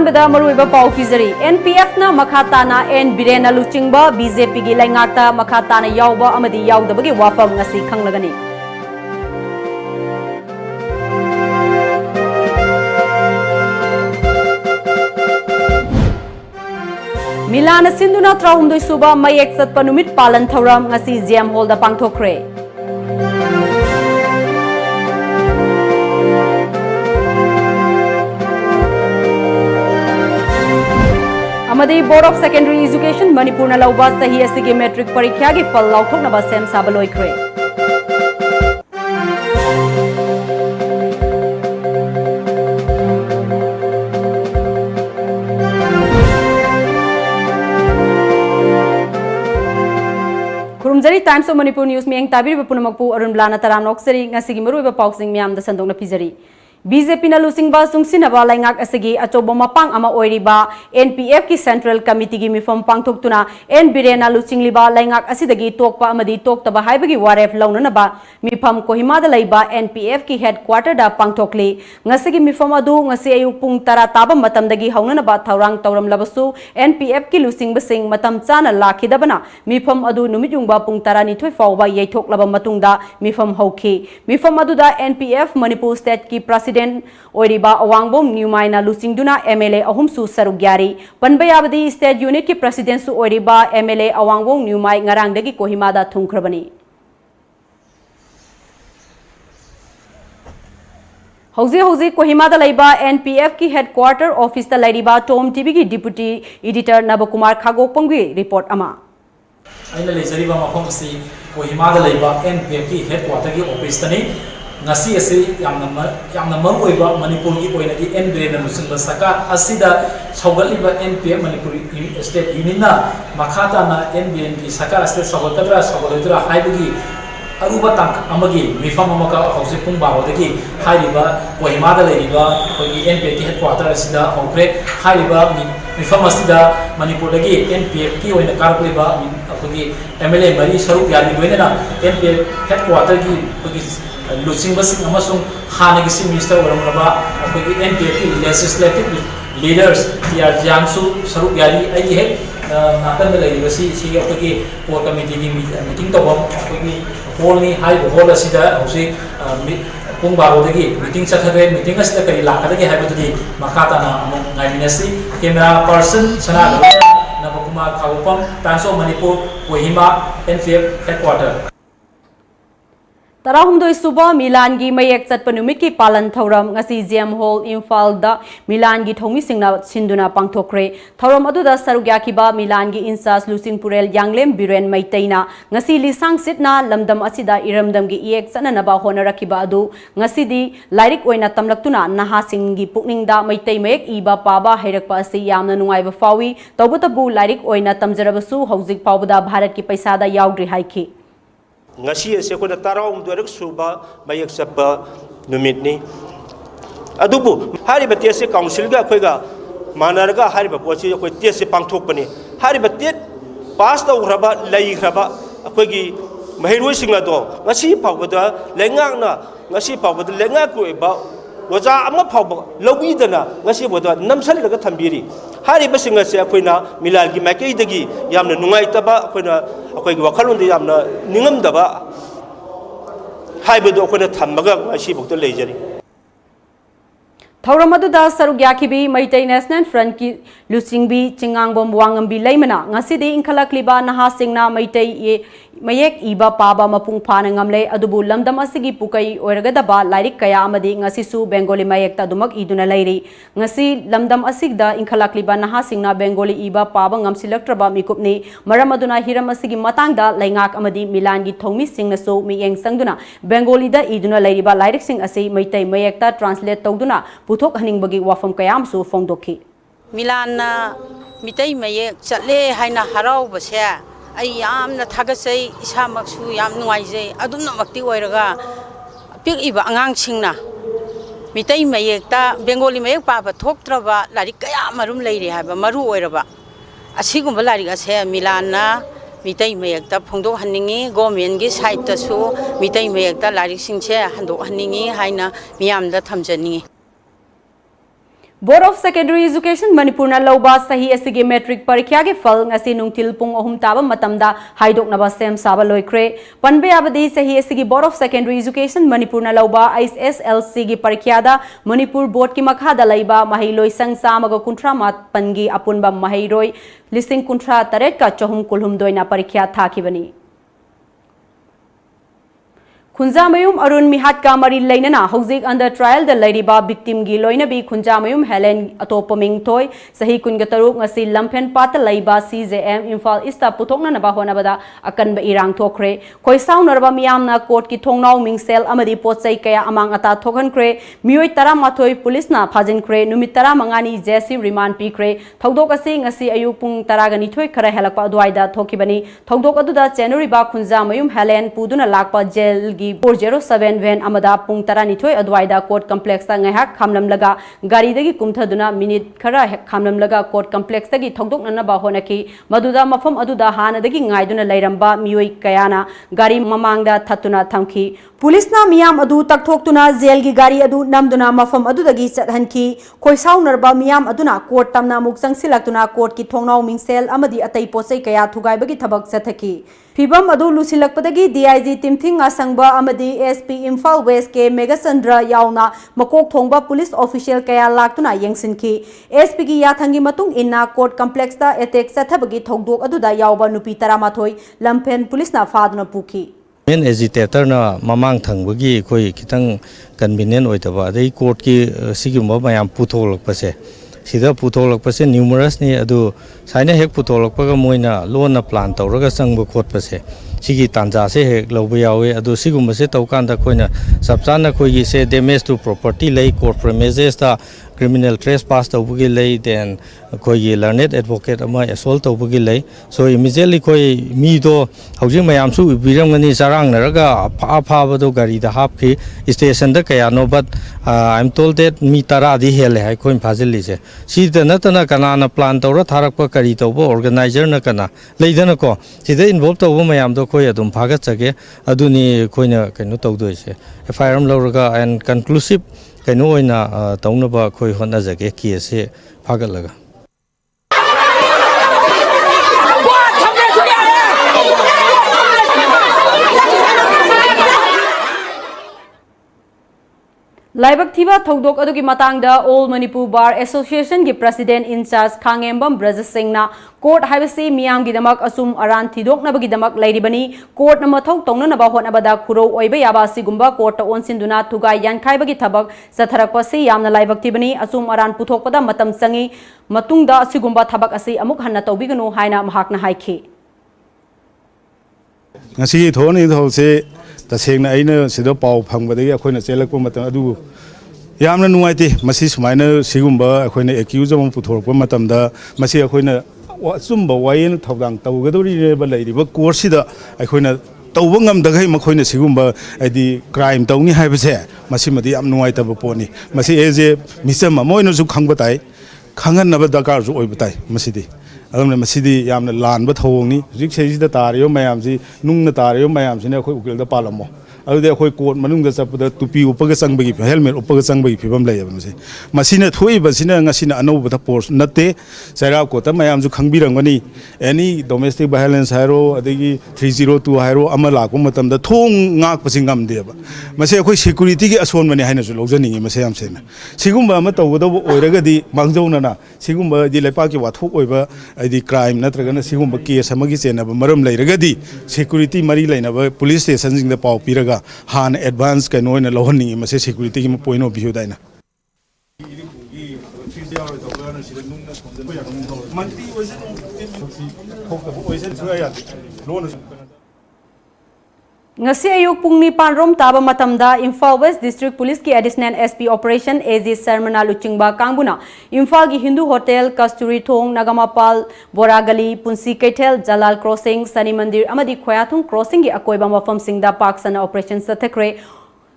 अहमद मरुइबा पाउ पिजरी NPF ना मखाताना N बिरेना लुचिंगबा BJP गी लाइंगाता मखाताना यावबा अमदी यावदबगी वाफम ngasi खंगलगनी मिलान सिंधुना त्राउमदुई सुबा मयेक सत्पा नुमित पालन थौरम ngasi JM Hall दा पांगथोखरे अमदी board of secondary education Manipur लौबा सही असगी मैट्रिक परीक्षा की फल लौथोकनबा सेम साबा लोइख्रे खुरुमजरी टाइम्स ऑफ मणिपुर न्यूज में ताबिर पुनमकपु अरुणबला तराम नोक्सरी ngasi मरुइबा पाउसिंग म्याम द संदोंना पिजरी BJP na lusingba sungsinaba laingak asigi achobo mapang ama oiriba NPF ki Central Committee gi mifam pangthoktuna N Birena lusingliba laingak asidagi tokpa amadi toktaba haibagi waref launanaba mifam Kohima da laiba NPF ki headquarter da pangthokli ngasigi mifam adu ngasi ayuk pung tara taba matamdagi haunanaba thaurang tauram labasu NPF ki lusingba sing matam chana lakhidabana mifam adu numijungba pung tara ni thoi fawba yaithok laba matungda mifam hauki mifam adu da NPF Manipur State ki President ओरिबा अवांगबोम न्यूमाइना लुसिंगदुना MLA अहुमसु सरुग्यारी पनबयाबदी state unit की president सु ओरिबा MLA Awangbow Newmai ngaraंगदगी कोहिमादा थुंख्रबनी हौजे हौजे कोहिमादा लैबा NPF की हेडक्वार्टर ऑफिस दा लैरिबा टॉम टीवी की डिप्यूटी एडिटर नबकुमार खागोपंगी रिपोर्ट अमा अइना लेजरिबा मफम से कोहिमादा लैबा NPF की हेडक्वार्टर की ऑफिस तनी ngasi asi yamna maruiba Manipur gi oinagi N Birena lusinba saka asida sawgaliba NPF Manipur State Union na makhata na N Birena ki saka asida sawgalidra haibagi aruba tank amagi mifam amaka hause pung barodagi haiba Kohima da leiba kogi NPF ki headquarter asida hokre haiba mifam asida Manipur dagi NPF ki oina karkuliba kogi MLA mari saruk yari doina NPF headquarter ki kogi लुचिंग बसिंग अमसुंग हानेगी सी minister ओरमलबा अखोगी NPF की legislative leaders T R जांगसु सरुक यारी आई है नातन में लेगी बसी सी अखोगी कोर कमिटी की मीटिंग तबम अखोगी हॉल नि हाई हॉल असिदा हौसे पुंग बारोदगी मीटिंग चखरे मीटिंग असिदा करी लाखदगी हाइबदुदी मखाताना अमु गाइमिनसी कैमरा पर्सन सना Nabakumar Khaupam Times of Manipur Kohima NPF headquarter तराहुमदोई सुबा मिलान की मयेक चटप नुमित की पालन थौरम ngasi JM Hall Imphal da मिलान की थौमी सिंगना सिंदुना पांगथोखरे थौरम अदुदा सरुग्याखिबा मिलान की इंचार्ज लुसिंग पुरेल यांगलेम बिरेन मैतैना ngasi लिसांग सिटना लमदम असिदा इरमदम की इएक चननबा होनरखिबा अदु ngasi di लाइरिक ओइना तमलक्तुना नहा सिंग की पुकनिंगदा मैतै मयेक इबा पाबा हैरकपा असि यामना नुंगाइबा फावी तौबतबु लाइरिक ओइना तमजरबसु हौजिक पावबदा भारत की पैसादा यावद्रि हाइखि ngasi ase ko na taraw durak suba mayak sapa numitni adubu hari batia se council ga khoi ga manarga hari ba pochi ko tie se pangthok pani hari batia pass ta uraba lai khraba khoi gi mahiroi singla do ngasi pawbada lengak na ngasi pawbada lengak ko ba waja ama pawba lobi dana ngasi boda namsal laga thambiri hari ba singa se khoina milal gi makai dagi yamna nungai taba khoina akhoi gi wakhalon de yamna ningam daba haibado khoina thammaga ngasi bokta leijari थौरमदुदा सरुग्याखिबी Meitei national front की लुसिंगबी चिंगांगबम वांगमबी लैमना ngasi इंखलक्लिबा नहा सिंगना मैतै मयेक इबा पाबा मपुंग फाना ngamle अदुबु लमदम असigi पुकै ओरगदबा लाइरिक कया अमदी ngasi सु बेंगोली मयेक तदुमक इदुना लैरि ngasi लमदम असिगदा इंखलक्लिबा नहा सिंगना बेंगोली इबा पाबा ngamsilaktraba mikupni maram aduna hiram asigi matangda laingak amadi मिलान की थौमी सिंगनसु मियेंग संगदुना बेंगोली दा इदुना लैरिबा लाइरिक सिंग असि मैतै मयेक ता ट्रांसलेट तौदुना पुथोक हनिंगबगी वाफम कयामसु फोंदोखि मिलान मितै मयेक चले हाइना हराउबसे आई यामना थागसै इसामक्सु याम नुवाइजै अदुमनमक्ति ओइरगा पिकइबा आंगांसिंगना मितै मयेकता बेंगोली मयेक पाबा थोक्त्रबा लारिक कया मरुम लैरि हाबा मरु ओइरबा असिगुम्बा लारिक असे मिलानना मितै मयेकता फोंदोक हनिंगी गवर्नमेंट की साइड तसु मितै मयेकता लारिक सिंगसे हंदोक हनिंगी हाइना मियामदा थमजनिंगी Board of Secondary Education Manipurna lauba sahi asigi metric parikya ge fal ngasi nungtil pung ahum taba matamda haidoknaba sem saba loikre panbe abadi sahi asigi Board of Secondary Education Manipurna lauba ISSLC gi parikya da Manipur board ki makha da laiba mahiloi sang samaga kuntra mat pangi apunba mahiroi listing kuntra taret ka chahum kulhum doina parikya thakibani Khunjamayum Arun Mihat ka mari lainana hauzik under trial da lairiba victim gi loinabi Khunjamayum Helen atopaming toy sahi kungataruk ngasi lampen pat laiba CJM Imphal East puthokna naba honabada akanba irang thokre khoisau narba miyamna court ki thongnau mingsel amadi potsai kaya amang ata thokhankre mioi tara mathoi police na phajinkre numit tara mangani jesi remand pikre thodok asi ngasi ayuk pung taragani thoi khara helakpa adwaida thokibani thodok aduda January ba Khunjamayum Helen puduna lakpa jail gi 407 van amada pung taranithoi adwaida court complex ta ngahak khamlam laga gari dagi kumthaduna minute khara khamlam laga court complex tagi thogdok nanaba honaki maduda mafam aduda hana dagi ngaiduna lairamba mioi kayana gari mamangda thatuna thamki police na miyam adu takthokuna jail gi gari adu namduna mafam adu dagi chathanki khoisau narba miyam aduna court tamna muk sangsilaktuna court ki thongnau mingsel amadi atai posai kaya thugai bagi thabak sathaki Fibam adu lusilakpadagi DIG Timthing asangba amadi SP Imphal West ke Megasandra yauna makok thongba police official kaya laktuna yengsinki SP gi yathangi matung inna court complex ta attack sathabagi thogdok aduda yawba nupi taramathoi lampen police na faduna puki main agitator na mamang thangbagi khoi kitang convenient oitaba adai court ki sigumba mayam putholakpase sida putholakpase numerous ni adu saina hek putholakpaga moina lona plan tawraga sangba khotpase sigi tanja se hek loba yawe adu sigumba se tawkanda koina sabchana khoigi se damage to property lay court premises ta criminal trespass tawbugi lay then khoigi learned advocate ama assault tawbugi lay so immediately khoi mi do housing mayam su birangani sarang naraga apha bado gari da hapki station da kaya no but I'm told that mi tara di hele hai khoi phajili se sida natana kanana plan tawra tharakpa kari tawbo organizer na kana leidana ko sida involve tawbo mayam do khoi adum phagat chage aduni khoina kaino tawdoi se FIR lawraga and conclusive kaino oina tawnaba khoi honna jage case phagat laga Laibak thiba thodok adugi matangda All Manipur Bar Association gi President in charge Khangembam Braja Singh na court haibasi miyam gi damak asum aran thidok nabagi damak lairibani court na mathau tongna naba hona bada khuro oiba yaba sigumba court ta onsinduna thugai yankhai bagi thabak satharakpa se yamna laibak thibani asum aran puthokpada matam sangi matungda sigumba thabak asi amuk hanna tawbiganu haina mahakna haikhi ngasi thoni those tasengna aina sido pau phangbadagi akoina chelakpa matam adu yamna nuaite masi sumaina sigumba akoina accuse am puthorpa matamda masi akoina sumba wayen thawdang tawgadori reba lairiba course da akoina tawba ngamdagai makoina sigumba adi crime tawni haibase masi madi am nuaita poni masi eje misam moina su khangbatai khangan naba dakar su oibatai masidi adamna masidi yamna lanba thawngni hujik seisida tariyo mayamsi nungna tariyo mayamsine akhoi ukilda palamo adude akhoi court manungda chapda tupi upaga changbagi helmet upaga changbagi phibam layaba masina thoiba sina ngasina anobada force natte saira kota mayamsu khangbirangani any domestic violence hairo adegi 302 hairo ama lakku matamda thong ngak pasingam deba mase akhoi security gi ason mani haina su lojani mase yamsena sigumba ama tawda oiragadi mangjauna na sigumba di lepa ki wathok oiba adi crime natragana sigumba case amagi chenaba maram lairagadi security mari lainaba police station jing da pau piraga han advance kaino na lohani mase security ki point of view daina ngasi ayuk pungni panrom taba matamda Imphal West District Police ki Additional SP Operation AG Sermana Luchingba Kangbuna Imphal gi Hindu Hotel Kasturi Thong Nagamapal Boragali Punsi Kaitel Jalal Crossing Sani Mandir amadi Khoyathung Crossing gi akoiba mafam singda Park Sana Operation Sathakre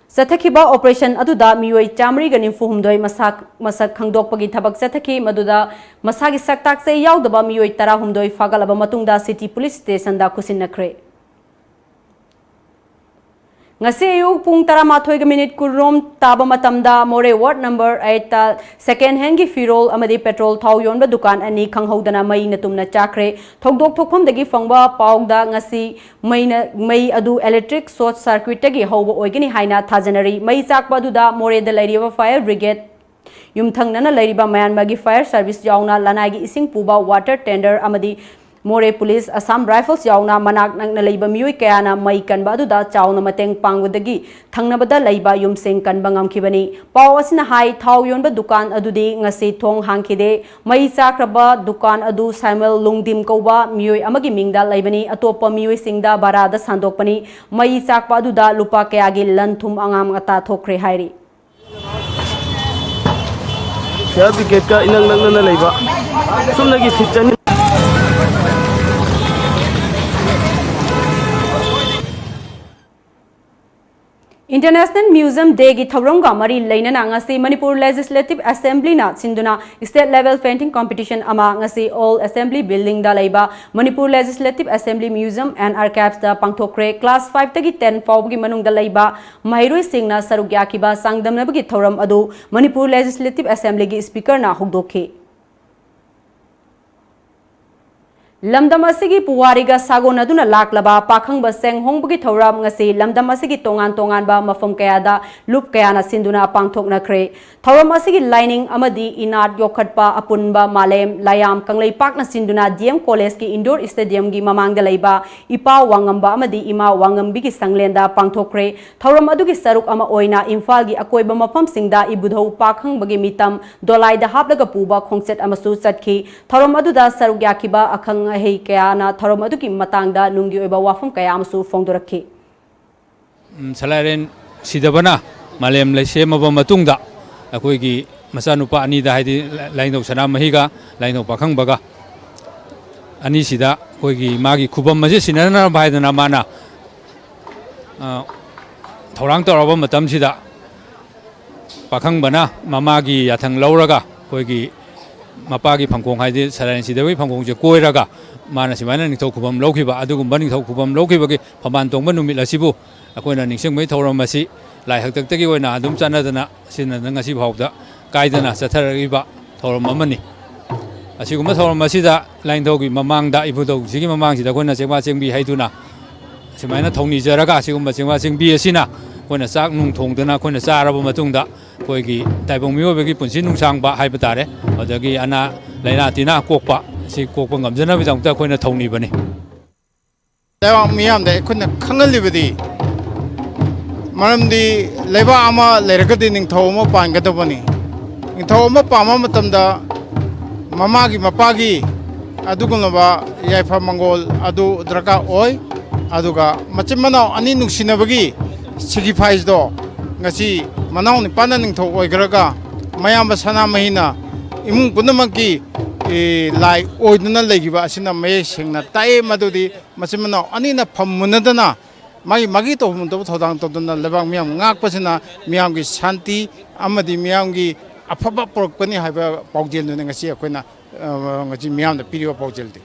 Sathakiba Operation aduda mioi chamri ganim fuhumdoi masak khangdokpagi thabak sathaki maduda masagi saktak se yaudaba mioi tara humdoi fagalaba matungda City Police Station da kusinakre ngasi ayuk pung 13 kurom taba matamda more ward number 8 ta second hand gi firol amadi petrol thau yonba dukan ani khanghodana mai natumna chakre thogdok thokpham dagi fangba pawda ngasi mai adu electric short circuit tagi hoba oigini haina thajanari mai chakpa duda more da lairiba fire brigade yumthangnana lairiba Myanmar gi fire service yauna lanai gi ising puba water tender amadi more police Assam rifles yauna manak nangna leiba mioi kayana mai kanba duda chauna mateng pangudagi thangnabada leiba yumseng kanba ngamkhibani paw asina hai thau yonba dukan adudi ngasi thong hangkhide mai chakraba dukan adu Samuel Lungdim koba mioi amagi mingda leibani atopa mioi singda barada sandokpani mai chakpa duda lupa kayagi lanthum angam ata thokre hairi Kaya biget ka inang na leiba sumnagi sitchani International Museum Day gi thawrongga mari leinana ngasi Manipur Legislative Assembly na sinduna state level painting competition ama ngasi all assembly building da leiba Manipur Legislative Assembly Museum and Archives da pangthokre class 5 tagi 10 fawgi manung da leiba mairoi singna sarugya kiba sangdamnabagi thoram adu Manipur Legislative Assembly gi speaker na hugdokhe Lamdam asigi puwariga sagonaduna laklaba pakhang baseng hongbagi thoram ngasi lamdam asigi tongan ba mafam kayada lup kayana sinduna pangthokna kre thoram asigi lining amadi inat yokhatpa apunba malem layam kanglei pakna sinduna DM College ki indoor stadium gi mamangda leiba ipa wangamba amadi ima wangambi gi sanglenda pangthokre thoram adugi saruk ama oina Imphal gi akoiba mafam singda ibudhau pakhang bagi mitam dolai da haplaga puba khongset amasu chatki thoram aduda saruk yakiba akhang hei kaya na thorom adu ki matang da nunggi oiba wafam kaya amsu fongdorakhi salaren sidabana malem le semaba matungda akoi gi masanupa ani da haidi laino sana mahiga laino pakhang baga ani sida koi gi magi khubam maje sinana baidana mana thorang toraba matam sida pakhang bana mamagi yathang lauraga koi gi mapagi phangkong haidi salaren sidawi phangkong je koiraga mana simana ningthau khubam lokhiba adugumba ningthau khubam lokhibagi phaman tongba numit asibu akoina ningsingmai thoram asi lai haktaktagi oina adum chanadana sina ngasi phawda kaidana chatharagiba thoram amani asiguma thoram asida lainthaugi mamangda ibudau sigi mamangsida koina chengwa chengbi haiduna simaina thongni jaraga asiguma chengwa chengbi asina koina chak nung thongdana koina charaba matungda koigi taibong miobegi punsin nungsangba haiba tare adagi ana laina tina kokpa si kokpa ngamjana bidangta koina thongni bani Lewang miyam de kunna khangalibadi maramdi leba ama leragadi ning thawma pangadabani ning thawma pama matamda mamagi mapagi adugumaba yaifa mangol adu draka oi aduga machimana ani nungsinabagi sacrifice do ngasi manau ni pana ning thaw oigraga mayamba sana mahina imung punamaki lai oiduna legiba asina may singna tae madudi machimana ani na phammunadana magi to mun to thodang to na lebang miyam ngakpasina miyam gi shanti amadi miyam gi afaba porkpani haiba paujel nu ngasi akoina ngasi miyam da piriwa paujeldi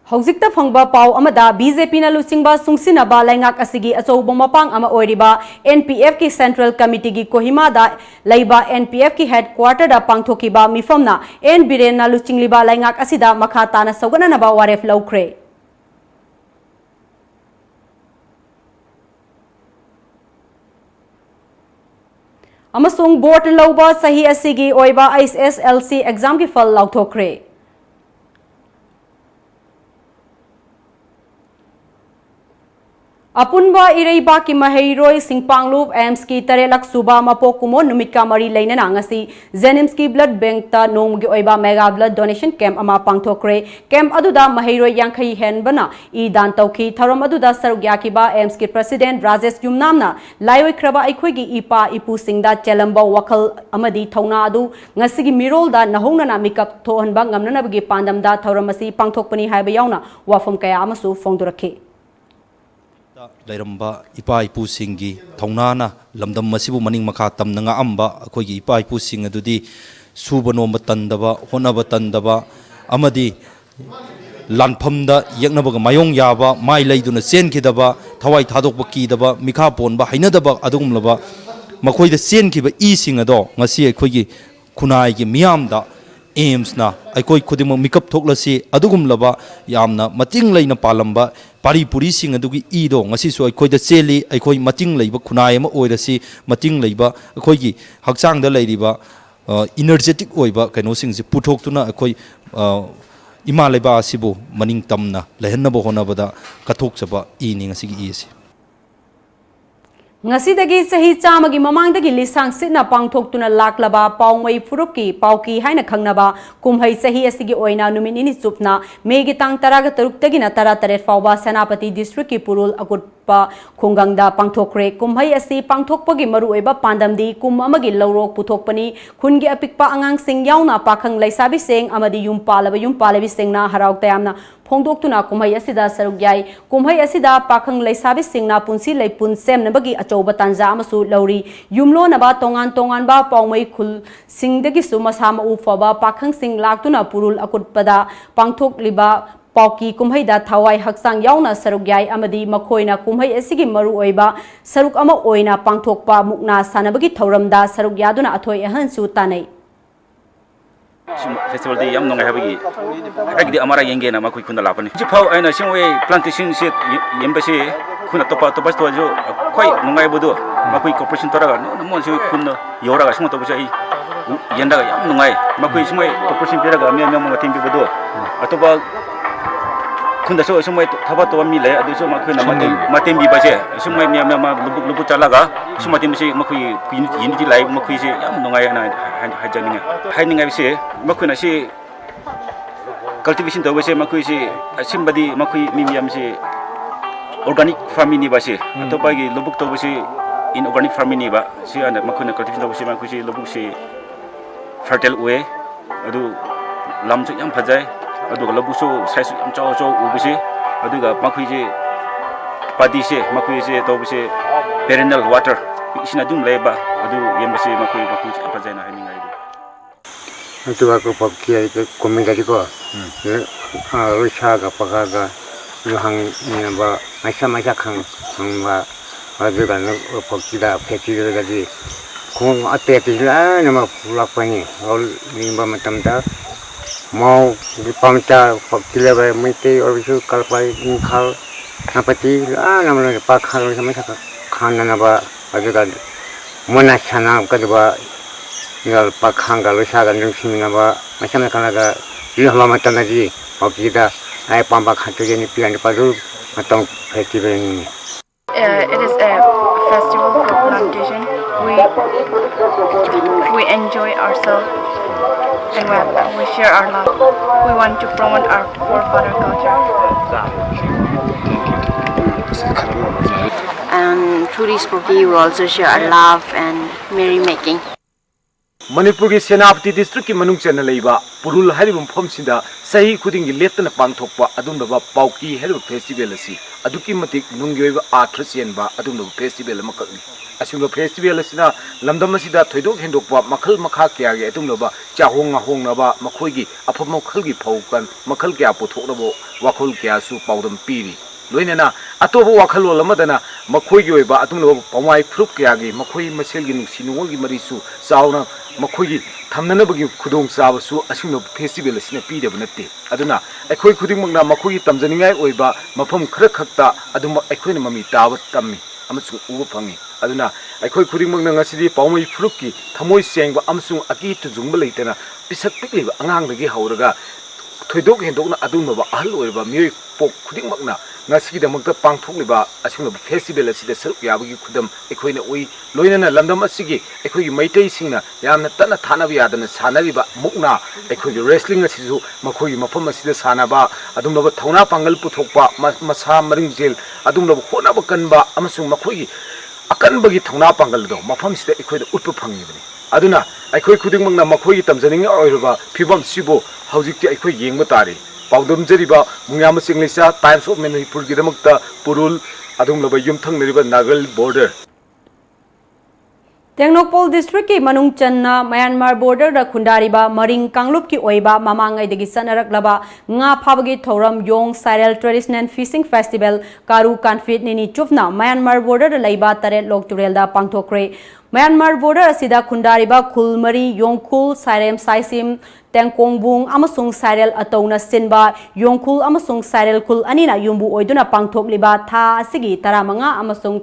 Hojikta phangba paw amada BJP na lusingba sungsinaba laingak asigi achoubo mapang ama oiriba NPF ki Central Committee gi Kohima da leiba NPF ki headquarter da pangthokiba mifamna N Biren na lusingliba laingak asida makha tana sogana naba waref laukre amasung board lauba sahi asigi oiba SSLC exam ki fal lauthokre Apunba ireiba ki maheiroi singpanglup AIMS ki 3 lakh suba mapok kumo numit ka mari leinana ngasi Zenims ki blood bank ta nonggi oiba mega blood donation camp ama pangthokre camp aduda maheiroi yankhai henbana I dan tawki tharom aduda sarugya ki ba AIMS ki president Rajesh Yumnamna laioi khraba aikhoi gi ipa ipu singda chelamba wakhal amadi thongna adu ngasi gi mirol da nahongna na mikap thohanba ngamna nabgi pandam da tharom asi pangthokpani haiba yauna wafam kaya amasu fongdurakhe Lairamba ipa ipu singi thaunana lamdam masibu maning makha tamna nga amba akhoi ipa ipu sing adudi suba nomba tandaba honaba tandaba amadi lanphamda yaknabaga mayong yaba mai leiduna chen khidaba thawai thadokba kidaba mikha ponba hainadaba adugumlaba makoida chenkiba ising ado ngasi akhoi khunai gi miyamda aims na aikoi khudimang mikap thoklasi adugumlaba yamna mating leina palamba pari puri sing adugi ido ngasi so aikoi da cheli aikoi mating leiba khunai ama oirasi mating leiba aikoi gi hakchang da leiriba energetic oiba kaino sing ji puthok tuna aikoi ima leiba asibu maning tamna lehenna bo honabada kathok chaba ini ngasi gi isi Ngasidagi sahi chamagi mamangdagi lisang sitna pangthoktuna laklaba paungmai furupki pauki haina khangnaba kumhai sahi asigi oina numinini chupna megi tang taraga taruktagi na tara taret fawba senapati district ki purul agutpa khungangda pangthokre kumhai asi pangthokpagi maru oiba pandamdi kum amagi lawrok puthokpani khungi apikpa angang sing yauna pakhang laisabi seng amadi yumpalabi sengna harauk tayamna phongdoktuna kumhai asida saruk yai kumhai asida pakhang laisabi singna punsi leipun semnabagi achoba tanja amasu lauri yumlo naba tongan ba paumai khul singdagi sumasama ufaba pakhang sing laktuna purul akutpada pangthok liba pauki kumhai da thawai haksang yauna saruk yai amadi makhoina kumhai asigi maru oiba saruk ama oina pangthokpa mukna sanabagi thauramda saruk yaduna athoi ahansu tanai festival di yam nongai habigi agdi amara yenge na makui khunda lapani ji phau aina singwe plantation se yembase khuna topa to jo khoi nongai bodo makui corporation toraga no mon singwe khunda yoraga singwa to bujai yendaga yam nongai makui singwe corporation peraga me mo timbi bodo atoba khunda so singwe thaba to mi le adu so makui na matem bi base singwe me ma lubu chalaga singwa tim se makui unity live makui se yam nongai na hajaninga haninga bise makui na se cultivation to base makui se simbadi makui mimiam se organic farming ni base to bagi lubuk to base in organic farming ni ba se ana makui na cultivation to base makui se lubuk se fertile way adu lam su yam phajai adu lubuk so size yam chaw ubise adu ga makui se padi se makui se to base perennial water isina dum leba adu yembase makui phajai na haninga itu aku pakai itu komentar juga, rusha ga pagaga, yuhang ni apa macam kang ba, ada kan pakai dah pakai juga jadi, kong apa itu lah nama pulak pani, kalau ni macam dah, mau di pamca pakai lebar mesti orang itu kalau pakai ingkal, apa tu nama pakai macam kanan apa, ada kan mana sana kedua ngal pakhang galu sagan jungsimina ba macam kanaga ilo mata naji okida ai pamba khatu ni pian padu matong festival ni it is a festival for plantation. We enjoy ourselves and we share our love. We want to promote our forefather culture. And through this movie we also share our love and merrymaking. Manipur ki Senapati district ki manung chena leiba purul haribum phom sinda sahi khuding letna pangthokpa adumba pauki heribu festival asi aduki matik nungyoiba arthra chenba adumba festival amakakni asumba festival asina lamdam asida thoidok hendokpa makhal makha kya ge adumba hongnaba makhoigi afam makhal gi phaukan makhal kya puthoknabo wakhol kya su paudam piri loinena atobo wakhalo lamadana makhoigi oiba adumba pawai khrup kya ge makhoi masel gi nusinungol gi marisu sauna makhoigi thamnanabagi khudong sabasu asino festival asina pidaba natte aduna aikhoi khudingmakna makhoigi tamjaningai oiba mafam khara khakta aduma aikhoina mami tawa tammi amasung uba phangi aduna aikhoi khudingmakna ngasidi paumai phurukki thamoi sengba amasung aki tujungba leitana pisak pikliba angang hauraga thoidok hendokna adumba ahal oiba mioi pok khudingmakna ngasigidamakta pangthokliba asungna festival asida saruk yabagi khudam aikhoina oi loinana lamdam asigi aikhoigi maitai singna yamna tana thanabi yadana sanabiba mukna aikhoigi wrestling asisu makhoigi mafam asida sanaba adumba thauna pangal puthokpa masa maringjel adumba honaba kanba amasung makhoigi akanbagi thauna pangal do mafam sida aikhoida utpa phangibani aduna aikhoi khudingmakna makhoigi tamjaninga oirba phibam sibo haujikti aikhoi yengba tari paudum jeriba mungyam singlisa Times of Manipur gidamakta purul adumlaba yumthang neriba Nagal border Tengnokpol district ki manung channa Myanmar border da khundariba maring kanglup ki oiba mamangai degi sanarak laba nga phabagi thoram yong Cyril traditional fishing festival karu kanfit nini chufna Myanmar border da laiba taret lok turel da pangthokre Myanmar border asida khundariba khulmari yongkhul Sairem Saisim Tengkongbung amasung Cyril atona sinba yongkhul amasung Cyril khul anina yumbu oiduna pangthokliba tha asigi taramanga amasung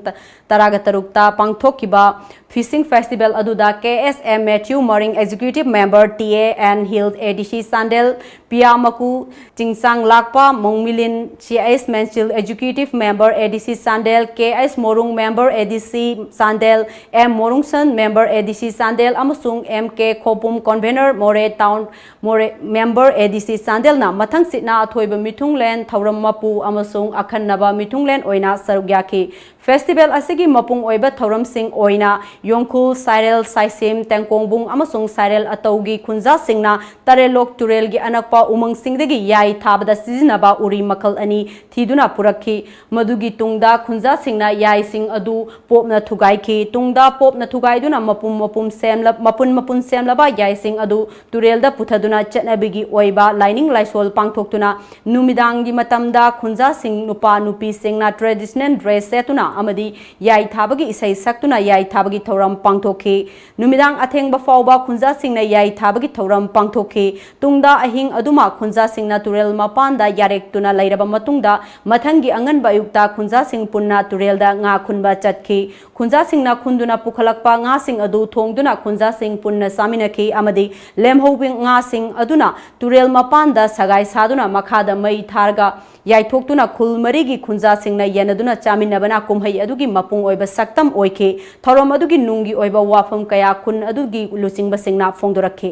taragatarukta pangthokkiba fishing festival aduda KSM Matthew Moring executive member TA and Hill ADC Sandel Piamaku Chingsang Lakpa Mongmilin CIS Menchil executive member ADC Sandel KS Morung member ADC Sandel M Morungsan member ADC Sandel amasung MK Khopum convener More Town More member ADC Sandel na mathang sitna athoiba mithunglen thauram mapu amasung akhannaba mithunglen oina sarugyaki festival asigi mapung oiba thauram sing oina yongkhul Cyril Saisim Tengkongbung amasung Cyril ataugi khunja singna tarelok turel gi anakpa umang singdagi yai thabada sizinaba uri makal ani thiduna purakhi madugi tungda khunja singna yai sing adu popna thugai ki tungda popna thugai duna mapum semla mapun semlaba yai sing adu turel da puthaduna chatnabigi oiba lining laisol pangthoktuna numidang gi matamda khunja sing nupa nupi singna traditional dress setuna amadi yai thabagi isai saktuna yai thabagi thoram pangthokhi numidang athengba fawba khunja singna yai thabagi thoram pangthokhi tungda ahing aduma khunja singna turel mapanda yarek tuna lairaba matungda mathangi angan bayukta khunja sing punna turel da nga khunba chatki khunja singna khunduna pukhalakpa nga sing adu thongduna khunja sing punna saminakhi amadi lemhobing nga sing aduna turel mapanda sagai saduna makhada mai tharga yai thoktuna khulmarigi khunja singna yanaduna chaminabana kumhai adugi mapung oiba saktam oike thorom adugi nungi oiba wafam kaya khun adugi lusingba singna phongdorakhe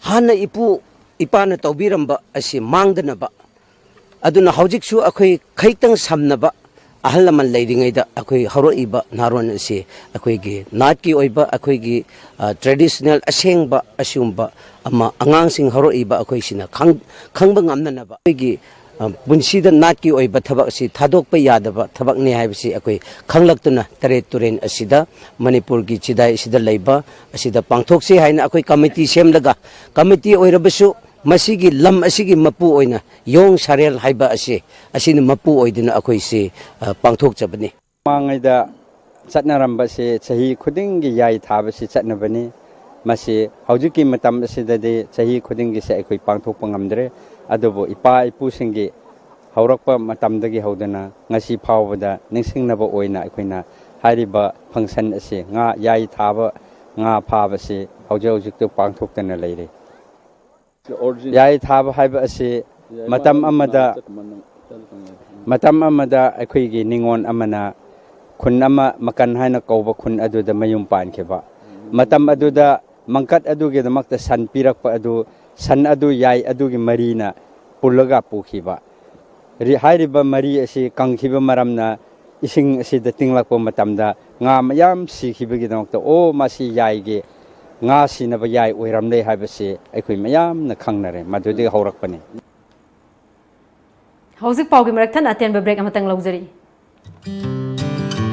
hana ipana tawbiramba asi mangdanaba aduna hawjiksu akhoi khaitang samnaba ahalaman leiringaida akhoi haroiba naron asi akhoi gi natki oiba akhoi gi traditional asengba asumba ama angangsing haroiba akhoi sina khangba ngamnanaba gi bunsida natki oiba thabak si thadokpa yadaba thabak ne haibsi akoi khanglaktuna tare turen asida manipur gi chidai sida leiba asida pangthokse haina akoi committee semlaga committee oirabasu masigi lam asigi mapu oina yong Cyril haiba asini mapu oidina akoi se pangthok chabani mangaida chatnaramba se chahi khudingi yai thaba se chatnabani masi haujiki matam asidade chahi khudingi se akoi pangthok pangamdre adubo ipa ipu singi haurakpa matamdagi haudana ngasi phawbada ningsingnaba oina aikoina hariba function ase nga yai thaba nga phaba se haujik to pangthokdana leire yai thaba haiba ase matam amada aikoigi ningon amana khun ama makan haina kauba khun aduda mayum pankheba matam aduda mangkat adugi damakta san pirakpa adu san adu yai adugi marina pulaga pukhiba hairiba mari asi kangkhiba maramna ising asida tinglakpa matamda nga mayam sikhibagi damakta o masi yai ge nga sinaba yai oiramle haibase aikoi mayam na khangnare madudi haurakpani hauzik paugi maraktan atenba break amatang lauzari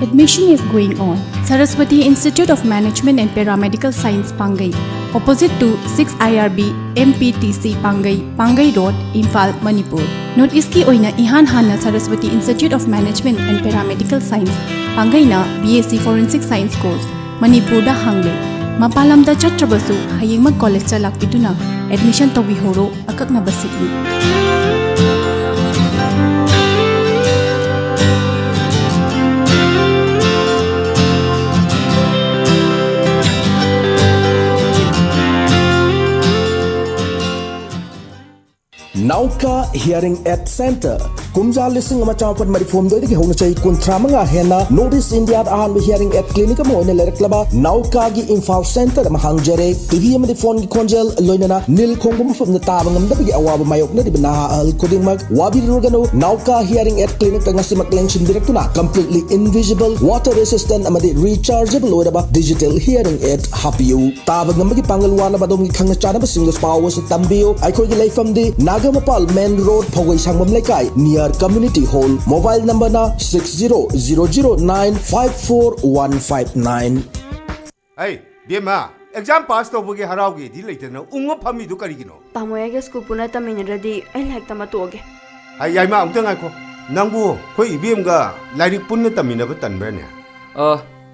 Admission is going on. Saraswati Institute of Management and Paramedical Science Pangai, opposite to 6 IRB MPTC Pangai Road, Imphal, Manipur. Notice ki oina ihan hana Saraswati Institute of Management and Paramedical Science Pangai na BSc Forensic Science course Manipur da hangle. Mapalam da chatrabasu hayingma college cha lakpituna admission tobi horo akakna basitni. Nauka Hearing Aid Center Kumja lising ama chapan marifom doi ki hona chai kuntra manga hena Notice India ahan be hearing aid clinic mo ine lereklaba Nauka gi Imphal Center ma hangjere TV ma di phone gi konjel loinana nil khongum fam na ta bangam da gi awab mayok na di bana al koding mag wabi rugano Nauka Hearing Aid Clinic ngasi maklengsin directuna completely invisible water resistant ama di rechargeable oida digital hearing aid hapiu ta bangam gi pangalwana badom gi khangna chana ba single power se tambio ai khoi gi leifam di Nagamapal Main Road Phogoi Sangmam Laikai near Community Hall mobile number na 6000954159 Hey, Bema, exam pass to bugi haraugi di later no ungo pami du karigino. Tamoyage school puna taminradi I like tamatoge. Ay ay ma amtang ako. Nangbu koi ibiem ga lairik punna tamina ba tanbrane.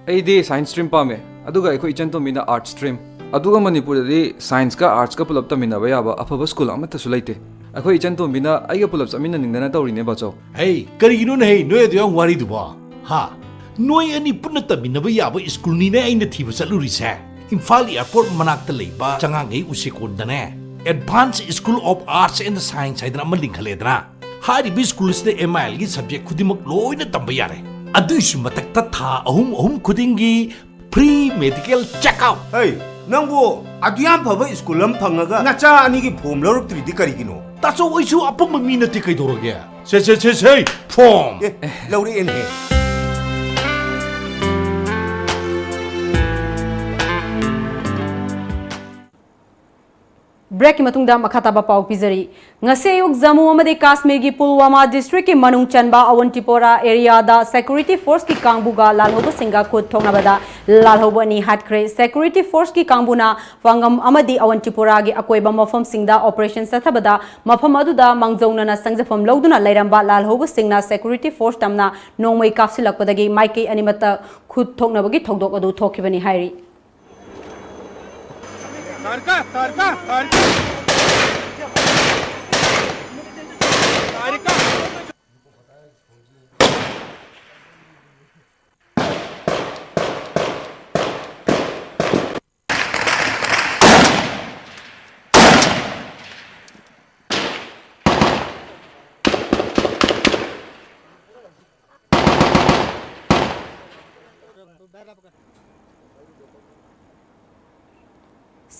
Aidi science stream pame. Aduga ko ichan to mina art stream. Aduga Manipur di science ka arts ka pulap tamina ba yaba afaba school amata sulaite. Ako ichan to mina ay pulap samina ningdana tawrine ba chaw. Hey, karigino na hey, noy adyang wari du ba? Ha. Noy ani punna tamina ba yaba school ni na ay nathiba saluri sa. Imphal Airport manakta leiba changangai usikondane. Advanced School of Arts and Science haidana maling khaledana. Haribi school ste MIL gi subject khudimak loina tamba yare. Aduisu matakta tha ahum khudingi free medical check-up. Hey, nangbu adyam phaba school am phangaga nacha ani gi form loruk tridi karigino. Taso oisu apam mina ti kai dorage. Say form. Lauri en he. Break ki matungda makhataba pau pizari ngase ayuk Jammu amade Kashmir gi Pulwama district ki manung chanba Awantipora area da security force ki kangbuga lalhoba singa khud thongnabada lalhoba ni hatkre security force ki kangbuna wangam amadi Awantipora gi akoiba mafam singda operation sathabada mafam aduda mangjauna na sangjafam loduna lairamba lalhoba singna security force tamna nongmai kapsilakpadagi maike animata khud thongnabagi thogdok adu thokibani hairi Tarka.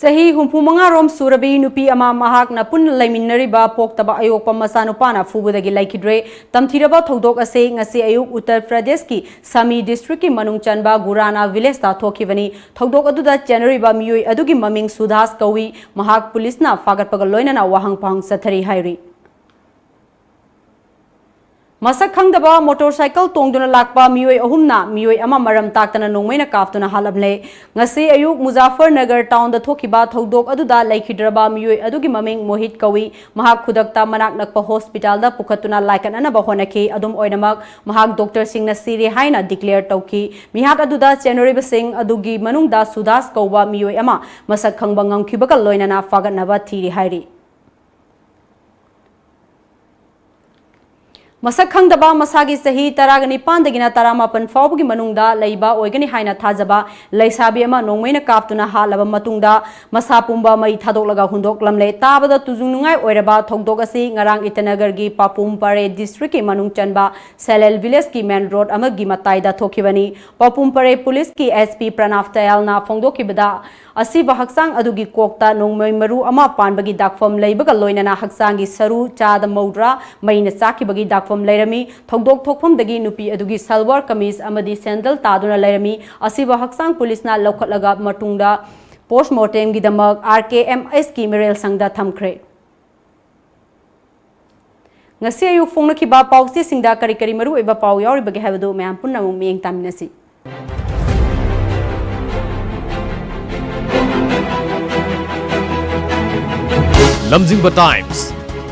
Sahi humpumanga rom surabi nupi ama mahak na pun laiminari ba poktaba ayok pamasano fubudagi laikidre tamthiraba thodok ase ngasi ayuk Uttar Pradesh ki Sami district ki manungchan ba Gurana village ta thokivani thodok aduda January ba miyoi adugi maming Sudhas kawi mahak police na fagat pagal loina na wahang pang sathari hairi Masak khangdaba motorcycle tongduna lakpa miyoi ahumna miyoi ama maram taktana nongmaina kaftuna halable ngasi ayuk Muzaffarnagar town da thokiba thodok aduda laikhidraba miyoi adugi maming Mohit kawi mahak khudakta manak nakpa hospital da pukhatuna laikan anaba honaki adum oinamak mahak doctor singna siri haina declare tauki mihak aduda January basing adugi manungda Sudhas kauba miyoi ama masak khangba ngamkhibaka loinana fagatnaba thiri hairi Masak khangdaba masagi sahi taragani pandagina taramapan fawbugi manungda leiba oigani haina thajaba leisabi ama nongmaina kaptuna halaba matungda masapumba mai thadolaga hundok lamle tabada tujungnungai oiraba thogdok asi ngarang Itanagar gi Papumpare district ki manungchanba Salel village ki main road amagi mataida thokibani Papumpare police ki SP Pranav Tayal na phongdokibada asiba haksang adugi kokta nongmai maru ama panbagi dakfam leibaga loinana haksangi saru chada maudra maina sakibagi dakfam lairami thogdok thokfam dagi nupi adugi salwar kameez amadi sandal taduna lairami asiba haksang police na lokhatlaga matungda postmortem gi damak RKMS ki mirel sangda thamkhre ngasi ayu phongna ki ba pausi singda kari kari maru eba pau yauri bagi habadu mayam punna mu meng taminasi lamjingba times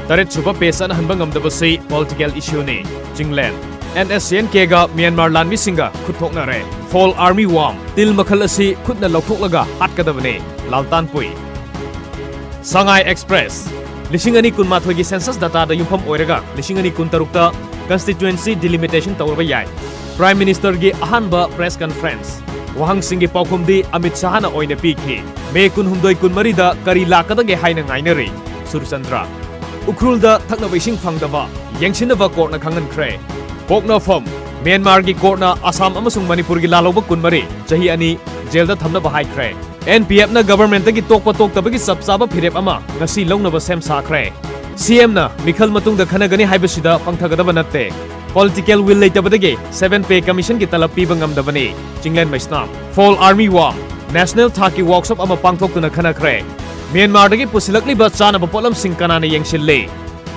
taret chupa pesan hanbang amdabasi political issue ni jingland NSCN kega Myanmar lanmi singa khuthokna re fall army wam til makhal asi khutna lokhoklaga hatkadabane laltan pui Sangai Express lishingani kunmathoi gi census data da yumpham oiraga lishingani kuntarukta constituency delimitation tawrba yai prime minister gi ahanba press conference wahang singi paukhumdi Amit Shah na oina pikhi me kunhumdoi kunmari da kari lakadage haina ngainari Surchandra Ukrulda thakna baising phangdaba yengsinaba court na khangan khre pokna phom Myanmar gi court na Assam amasung Manipur gi laloba kunmari chahi ani jail da thamna bahai khre NPF na government gi tokpa toktabagi sabsaba phirep ama ngasi longnaba sem sa khre CM na mikhal matung da khanagani haibasida pangthagadaba natte political will leitabadagi 7 pay commission ki talap piba ngamdabani Jingland Maisnam fall army war national thaki workshop ama pangthoktuna khana khre Myanmar dagi pusilakli ba chana ba polam sing kanana yengshille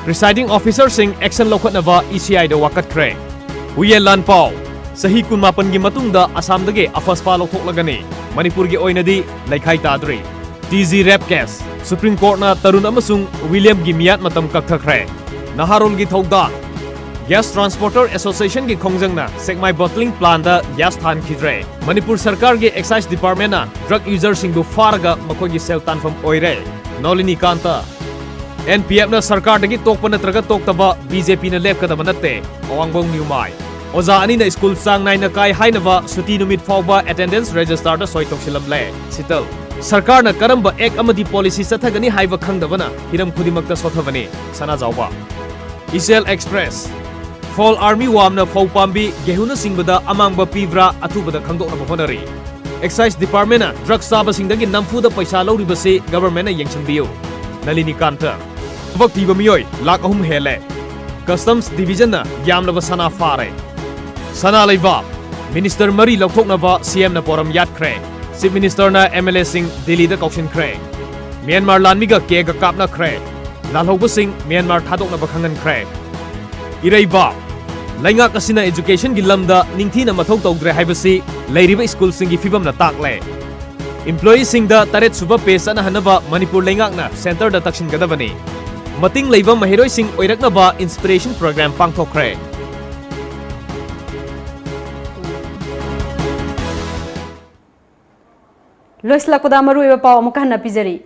presiding officer sing action lokhatnaba ECI da wakat khre Huye Lan Pau sahi kun mapan gi matungda Assam dagi afaspa lokhoklagani Manipur gi oinadi laikhai tadri TZ rap case Supreme Court na Tarun amasung William gi miyat matam kakthakre Naharol gi thogdang Gas Transporter Association ki khongjang na Sekmai bottling plant da gas than khidre Manipur Sarkar gi Excise Department na drug user sing du farga makoi gi sel tanfam oire Nolini Kanta NPF na Sarkar dagi tokpa natraga toktaba BJP na lep kada manatte Awangbong Newmai Oza ani na school sang nai na kai hainaba suti numit fawba attendance register da soi toksilam le Sital Sarkar na karamba ek amadi policy sathagani haiba khangdabana hiram khudimakta sothabani sana jawba Isel Express Fall Army Wam na Fau Pambi Gehuna Singbada Amangba Pibra Atubada Kangdok na Honori Excise Department na Drug Saba Singdagi Namfu da Paisa Lauri Basi Government na Yangshan Biyo Nalini Kanta Tabak Tiba Miyoy Lak Ahum Hele Customs Division na Yamlaba Sana Fare Sana Laiva Minister Mari Lautok na ba CM na Poram Yat Kre Chief Minister na MLA Singh Delhi da Kaukshin Kre Myanmar Lanmiga Kega Kap na Kre Lalhoba Singh Myanmar Thadok na Bakhangan Kre Iraiba Laingak asina education gi lamda ningthi na mathau tawdre haibasi leiriba school singi fibam na takle Employee singda taret suba pesa na hanaba Manipur laingak na center da takshin gadabani Mating leiba mahiroi sing oirakna ba inspiration program pangthokre Lois Lakoda maru iba pau amuka na pizari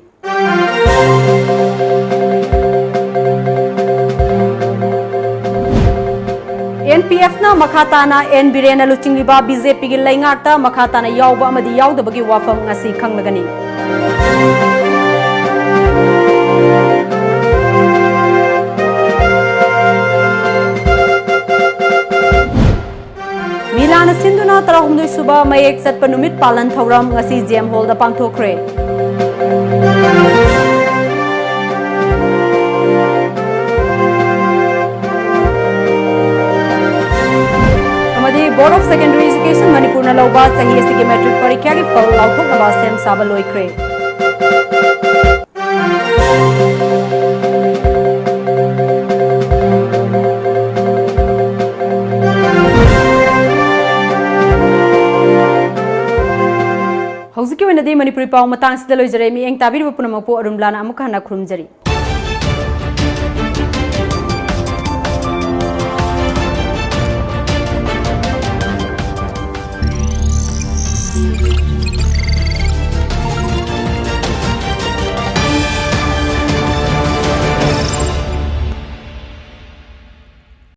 NPF na makhatana N Birena Luchingliba BJP gi laingakta makhatana yawba amadi yawdabagi wafam ngasi khanglagani Milana Sinduna tarahumdui suba mayek satpa numit palan thauram ngasi GM Hall da pangthokre Board of Secondary Education Manipur na lauba sahi asigi metric parikya gi phal lauthok na ba sem saba loikre Hausuki wenadi Manipuri pau matang sida loijare mi eng tabir punamak po arunblana amukha na khurumjari